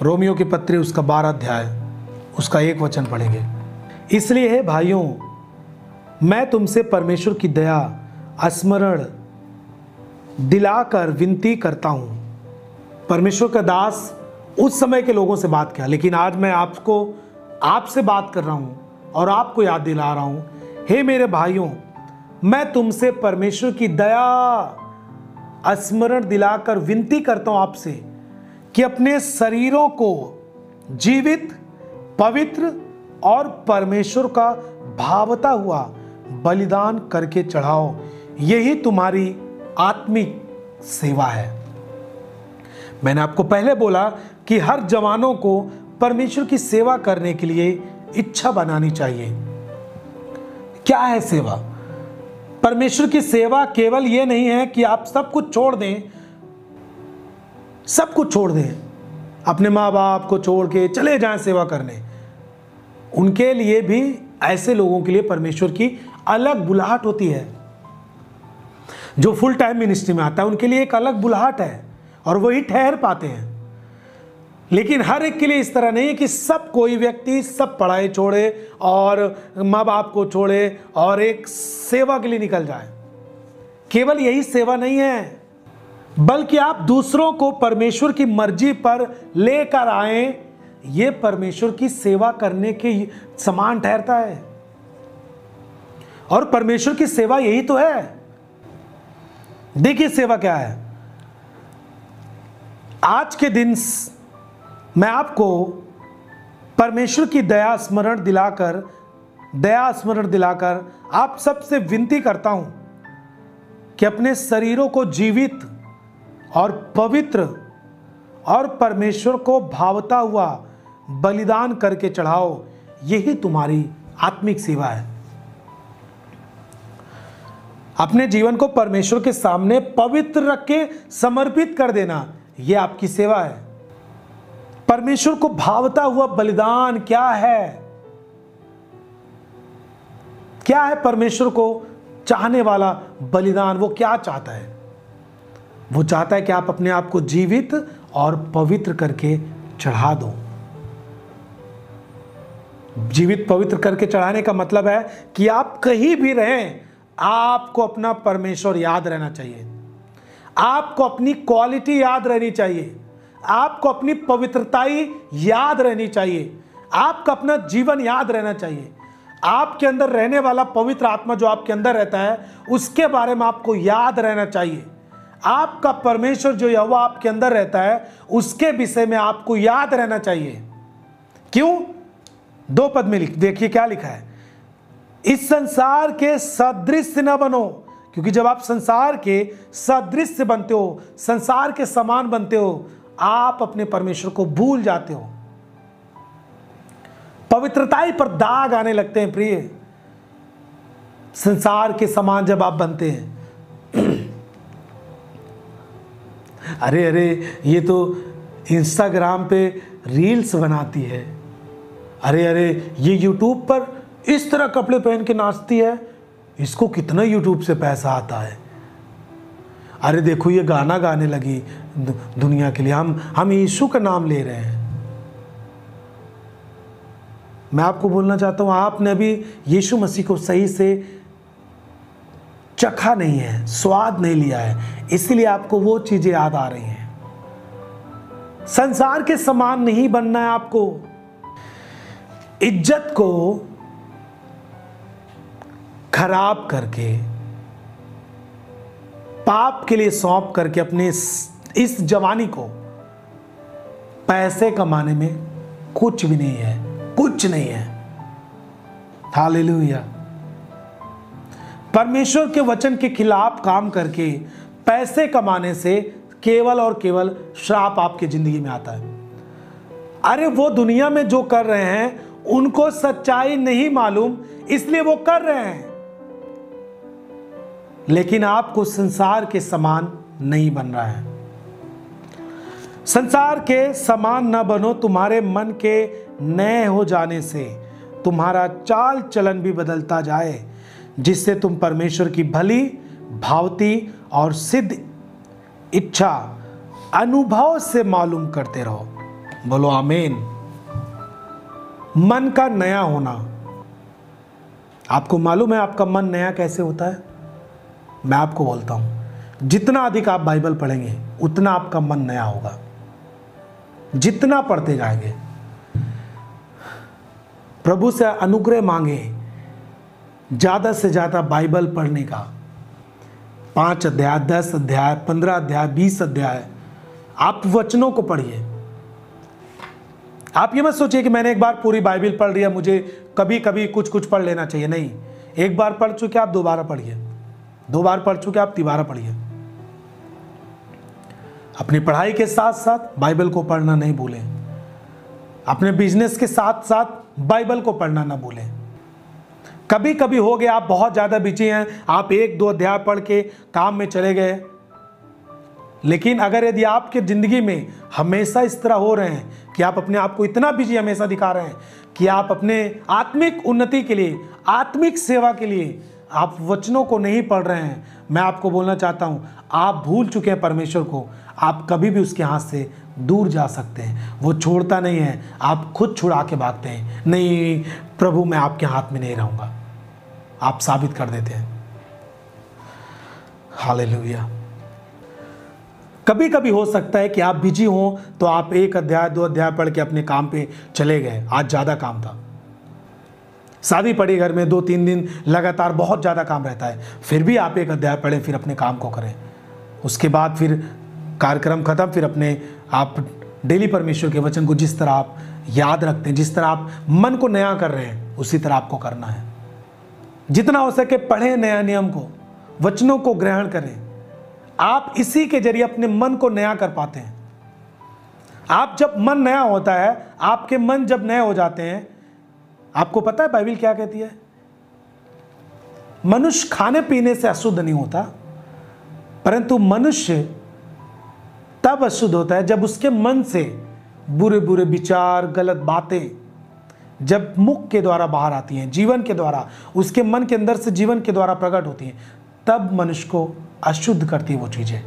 Romeo की पत्री उसका 12 अध्याय उसका 1 वचन पढ़ेंगे। इसलिए हे भाइयों, मैं तुमसे परमेश्वर की दया स्मरण दिलाकर विनती करता हूं। परमेश्वर का दास उस समय के लोगों से बात किया, लेकिन आज मैं आपसे बात कर रहा हूं और आपको याद दिला रहा हूं। हे मेरे भाइयों, मैं तुमसे परमेश्वर की दया स्मरण दिलाकर विनती करता हूं आपसे कि अपने शरीरों को जीवित, पवित्र और परमेश्वर का भावता हुआ बलिदान करके चढ़ाओ। यही तुम्हारी आत्मिक सेवा है। मैंने आपको पहले बोला कि हर जवानों को परमेश्वर की सेवा करने के लिए इच्छा बनानी चाहिए। क्या है सेवा? परमेश्वर की सेवा केवल यह नहीं है कि आप सब कुछ छोड़ दें, सब कुछ छोड़ दें, अपने माँ बाप को छोड़ के चले जाएं सेवा करने। उनके लिए भी, ऐसे लोगों के लिए परमेश्वर की अलग बुलाहट होती है। जो फुल टाइम मिनिस्ट्री में आता है उनके लिए एक अलग बुलाहट है और वही ठहर पाते हैं। लेकिन हर एक के लिए इस तरह नहीं है कि सब कोई व्यक्ति सब पढ़ाई छोड़े और माँ बाप को छोड़े और एक सेवा के लिए निकल जाए। केवल यही सेवा नहीं है, बल्कि आप दूसरों को परमेश्वर की मर्जी पर लेकर आए। ये परमेश्वर की सेवा करने के समान ठहरता है। और परमेश्वर की सेवा यही तो है। देखिए सेवा क्या है। आज के दिन मैं आपको परमेश्वर की दया स्मरण दिलाकर आप सबसे विनती करता हूं कि अपने शरीरों को जीवित और पवित्र और परमेश्वर को भावता हुआ बलिदान करके चढ़ाओ। यही तुम्हारी आत्मिक सेवा है। अपने जीवन को परमेश्वर के सामने पवित्र रख के समर्पित कर देना, यह आपकी सेवा है। परमेश्वर को भावता हुआ बलिदान क्या है? क्या है परमेश्वर को चाहने वाला बलिदान? वो क्या चाहता है? वो चाहता है कि आप अपने आप को जीवित और पवित्र करके चढ़ा दो। जीवित पवित्र करके चढ़ाने का मतलब है कि आप कहीं भी रहें, आपको अपना परमेश्वर याद रहना चाहिए, आपको अपनी क्वालिटी याद रहनी चाहिए, आपको अपनी पवित्रताई याद रहनी चाहिए, आपका अपना जीवन याद रहना चाहिए। आपके अंदर रहने वाला पवित्र आत्मा जो आपके अंदर रहता है, उसके बारे में आपको याद रहना चाहिए। आपका परमेश्वर जो यहोवा आपके अंदर रहता है, उसके विषय में आपको याद रहना चाहिए। क्यों? 2 पद में देखिए क्या लिखा है। इस संसार के सदृश न बनो, क्योंकि जब आप संसार के सदृश बनते हो, संसार के समान बनते हो, आप अपने परमेश्वर को भूल जाते हो। पवित्रताई पर दाग आने लगते हैं प्रिय, संसार के समान जब आप बनते हैं। अरे ये तो इंस्टाग्राम पे रील्स बनाती है, अरे ये यूट्यूब पर इस तरह कपड़े पहन के नाचती है, इसको कितना यूट्यूब से पैसा आता है। अरे देखो ये गाना गाने लगी दुनिया के लिए, हम यीशु का नाम ले रहे हैं। मैं आपको बोलना चाहता हूं, आपने अभी यीशु मसीह को सही से चखा नहीं है, स्वाद नहीं लिया है, इसलिए आपको वो चीजें याद आ रही हैं। संसार के समान नहीं बनना है आपको। इज्जत को खराब करके, पाप के लिए सौंप करके अपने इस जवानी को पैसे कमाने में कुछ भी नहीं है, कुछ नहीं है। हालेलुया। परमेश्वर के वचन के खिलाफ काम करके पैसे कमाने से केवल और केवल श्राप आपकी जिंदगी में आता है। अरे वो दुनिया में जो कर रहे हैं उनको सच्चाई नहीं मालूम, इसलिए वो कर रहे हैं। लेकिन आपको संसार के समान नहीं बन रहा है। संसार के समान न बनो, तुम्हारे मन के नए हो जाने से तुम्हारा चाल चलन भी बदलता जाए, जिससे तुम परमेश्वर की भली, भावती और सिद्ध इच्छा अनुभव से मालूम करते रहो। बोलो आमीन। मन का नया होना। आपको मालूम है आपका मन नया कैसे होता है? मैं आपको बोलता हूं, जितना अधिक आप बाइबल पढ़ेंगे उतना आपका मन नया होगा। जितना पढ़ते जाएंगे, प्रभु से अनुग्रह मांगे ज्यादा से ज्यादा बाइबल पढ़ने का। 5 अध्याय, 10 अध्याय, 15 अध्याय, 20 अध्याय आप वचनों को पढ़िए। आप ये मत सोचिए कि मैंने एक बार पूरी बाइबल पढ़ लिया, मुझे कभी कभी कुछ कुछ पढ़ लेना चाहिए। नहीं, एक बार पढ़ चुके आप दोबारा पढ़िए, 2 बार पढ़ चुके आप तिबारा पढ़िए। अपनी पढ़ाई के साथ साथ बाइबल को पढ़ना नहीं भूलें। अपने बिजनेस के साथ साथ बाइबल को पढ़ना ना भूलें। कभी कभी हो गया आप बहुत ज्यादा बिजी हैं, आप 1-2 अध्याय पढ़ के काम में चले गए, लेकिन अगर यदि आपके जिंदगी में हमेशा इस तरह हो रहे हैं कि आप अपने आप को इतना बिजी हमेशा दिखा रहे हैं कि आप अपने आत्मिक उन्नति के लिए, आत्मिक सेवा के लिए आप वचनों को नहीं पढ़ रहे हैं, मैं आपको बोलना चाहता हूं, आप भूल चुके हैं परमेश्वर को। आप कभी भी उसके हाथ से दूर जा सकते हैं, वो छोड़ता नहीं है। आप खुद छुड़ा के भागते हैं, नहीं प्रभु मैं आपके हाथ में नहीं रहूंगा। आप साबित कर देते हैं। हालेलुया। कभी कभी हो सकता है कि आप बिजी हो तो आप 1 अध्याय 2 अध्याय पढ़ के अपने काम पे चले गए, आज ज़्यादा काम था, शादी पड़ी घर में, 2-3 दिन लगातार बहुत ज़्यादा काम रहता है, फिर भी आप 1 अध्याय पढ़ें, फिर अपने काम को करें। उसके बाद फिर कार्यक्रम खत्म, फिर अपने आप डेली परमेश्वर के वचन को जिस तरह आप याद रखते हैं, जिस तरह आप मन को नया कर रहे हैं, उसी तरह आपको करना है। जितना हो सके पढ़ें नया नियम को, वचनों को ग्रहण करें। आप इसी के जरिए अपने मन को नया कर पाते हैं। आप जब मन नया होता है, आपके मन जब नए हो जाते हैं, आपको पता है बाइबल क्या कहती है? मनुष्य खाने पीने से अशुद्ध नहीं होता, परंतु मनुष्य तब अशुद्ध होता है जब उसके मन से बुरे बुरे विचार, गलत बातें जब मुख के द्वारा बाहर आती हैं, जीवन के द्वारा, उसके मन के अंदर से जीवन के द्वारा प्रकट होती हैं, तब मनुष्य को अशुद्ध करती है वो चीज़ें।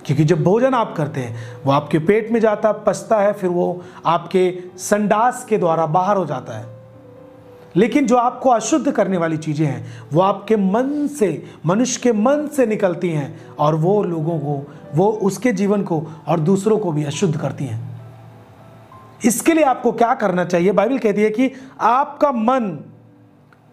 क्योंकि जब भोजन आप करते हैं वो आपके पेट में जाता, पचता है, फिर वो आपके संडास के द्वारा बाहर हो जाता है। लेकिन जो आपको अशुद्ध करने वाली चीज़ें हैं वो आपके मन से, मनुष्य के मन से निकलती हैं, और वो लोगों को, वो उसके जीवन को और दूसरों को भी अशुद्ध करती हैं। इसके लिए आपको क्या करना चाहिए? बाइबल कहती है कि आपका मन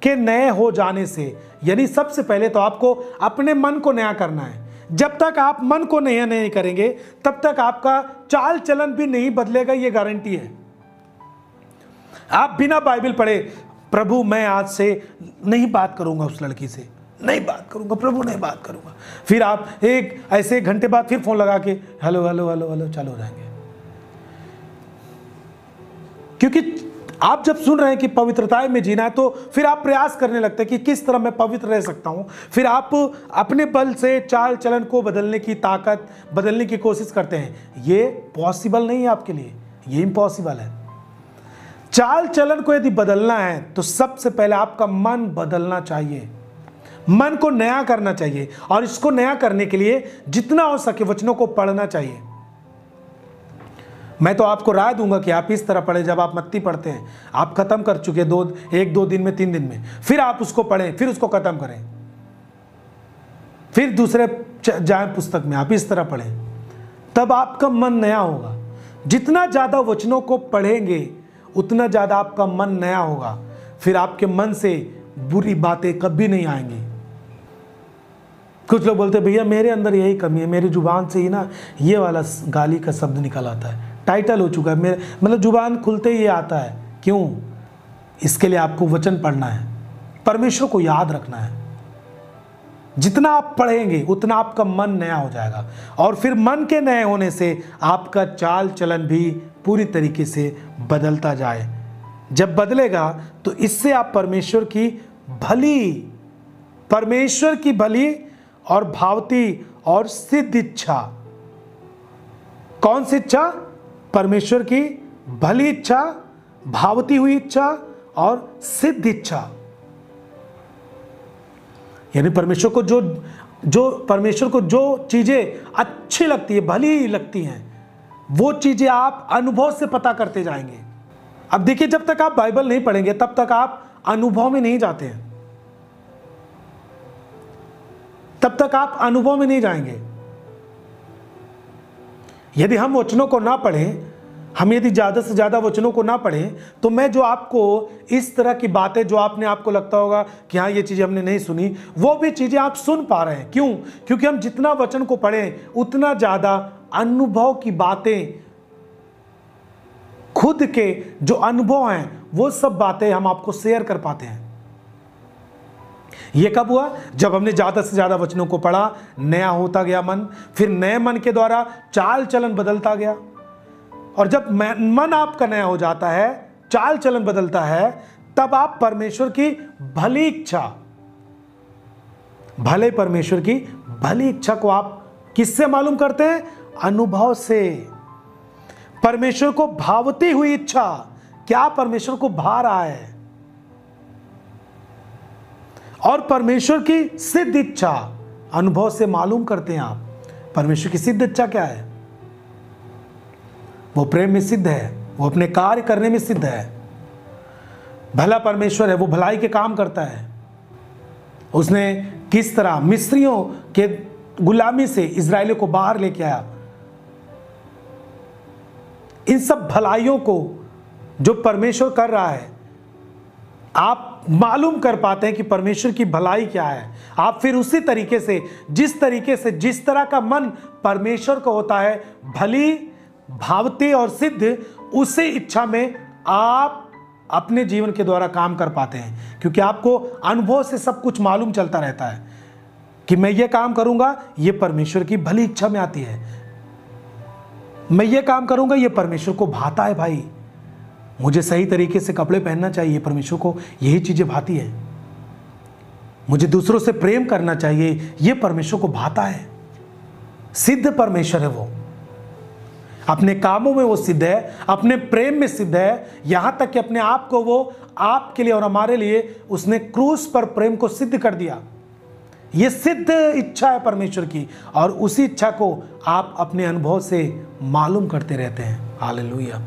के नए हो जाने से, यानी सबसे पहले तो आपको अपने मन को नया करना है। जब तक आप मन को नया नहीं करेंगे तब तक आपका चाल चलन भी नहीं बदलेगा, ये गारंटी है। आप बिना बाइबल पढ़े, प्रभु मैं आज से नहीं बात करूंगा उस लड़की से, नहीं बात करूंगा प्रभु, नहीं बात करूंगा, फिर आप ऐसे 1 घंटे बाद फिर फोन लगा के हेलो हेलो हेलो हेलो चालू हो जाएंगे। क्योंकि आप जब सुन रहे हैं कि पवित्रता में जीना है, तो फिर आप प्रयास करने लगते हैं कि किस तरह मैं पवित्र रह सकता हूं। फिर आप अपने बल से चाल चलन को बदलने की ताकत, बदलने की कोशिश करते हैं। ये पॉसिबल नहीं है आपके लिए, ये इम्पॉसिबल है। चाल चलन को यदि बदलना है तो सबसे पहले आपका मन बदलना चाहिए, मन को नया करना चाहिए, और इसको नया करने के लिए जितना हो सके वचनों को पढ़ना चाहिए। मैं तो आपको राय दूंगा कि आप इस तरह पढ़ें। जब आप मत्ती पढ़ते हैं, आप खत्म कर चुके 1-2 दिन में, 3 दिन में, फिर आप उसको पढ़ें, फिर उसको खत्म करें, फिर दूसरे जाए पुस्तक में आप इस तरह पढ़ें, तब आपका मन नया होगा। जितना ज्यादा वचनों को पढ़ेंगे उतना ज्यादा आपका मन नया होगा, फिर आपके मन से बुरी बातें कभी नहीं आएंगी। कुछ लोग बोलते भैया मेरे अंदर यही कमी है, मेरी जुबान से ही ना ये वाला गाली का शब्द निकल आता है, टाइटल हो चुका है मेरे, मतलब जुबान खुलते ही ये आता है। क्यों? इसके लिए आपको वचन पढ़ना है, परमेश्वर को याद रखना है। जितना आप पढ़ेंगे उतना आपका मन नया हो जाएगा, और फिर मन के नए होने से आपका चाल चलन भी पूरी तरीके से बदलता जाए। जब बदलेगा तो इससे आप परमेश्वर की भली और भावती और सिद्ध इच्छा, कौन सी इच्छा? परमेश्वर की भली इच्छा, भावती हुई इच्छा और सिद्ध इच्छा। यानी परमेश्वर को जो चीजें अच्छी लगती है, भली लगती हैं, वो चीजें आप अनुभव से पता करते जाएंगे। अब देखिए, जब तक आप बाइबल नहीं पढ़ेंगे तब तक आप अनुभव में नहीं जाते हैं, तब तक आप अनुभव में नहीं जाएंगे। यदि हम वचनों को ना पढ़ें, हम यदि ज़्यादा से ज़्यादा वचनों को ना पढ़ें, तो मैं जो आपको इस तरह की बातें जो आपने आपको लगता होगा कि हाँ ये चीज़ें हमने नहीं सुनी, वो भी चीज़ें आप सुन पा रहे हैं। क्यों? क्योंकि हम जितना वचन को पढ़ें उतना ज़्यादा अनुभव की बातें, खुद के जो अनुभव हैं वो सब बातें हम आपको शेयर कर पाते हैं। ये कब हुआ? जब हमने ज़्यादा से ज़्यादा वचनों को पढ़ा, नया होता गया मन, फिर नए मन के द्वारा चाल चलन बदलता गया। और जब मन आपका नया हो जाता है, चाल चलन बदलता है, तब आप परमेश्वर की भली इच्छा, भले परमेश्वर की भली इच्छा को आप किससे मालूम करते हैं? अनुभव से। परमेश्वर को भावती हुई इच्छा, क्या परमेश्वर को भा रहा है? और परमेश्वर की सिद्ध इच्छा अनुभव से मालूम करते हैं आप। परमेश्वर की सिद्ध इच्छा क्या है? वो प्रेम में सिद्ध है, वो अपने कार्य करने में सिद्ध है। भला परमेश्वर है, वो भलाई के काम करता है। उसने किस तरह मिस्रियों के गुलामी से इजरायलियों को बाहर लेके आया, इन सब भलाइयों को जो परमेश्वर कर रहा है, आप मालूम कर पाते हैं कि परमेश्वर की भलाई क्या है। आप फिर उसी तरीके से, जिस तरह का मन परमेश्वर को होता है, भली, भावती और सिद्ध, उसी इच्छा में आप अपने जीवन के द्वारा काम कर पाते हैं। क्योंकि आपको अनुभव से सब कुछ मालूम चलता रहता है कि मैं ये काम करूंगा, ये परमेश्वर की भली इच्छा में आती है। मैं ये काम करूंगा, ये परमेश्वर को भाता है। भाई, मुझे सही तरीके से कपड़े पहनना चाहिए, परमेश्वर को यही चीजें भाती है। मुझे दूसरों से प्रेम करना चाहिए, ये परमेश्वर को भाता है। सिद्ध परमेश्वर है वो। अपने कामों में वो सिद्ध है, अपने प्रेम में सिद्ध है, यहां तक कि अपने आप को वो आपके लिए और हमारे लिए उसने क्रूस पर प्रेम को सिद्ध कर दिया। ये सिद्ध इच्छा है परमेश्वर की, और उसी इच्छा को आप अपने अनुभव से मालूम करते रहते हैं। हालेलुया।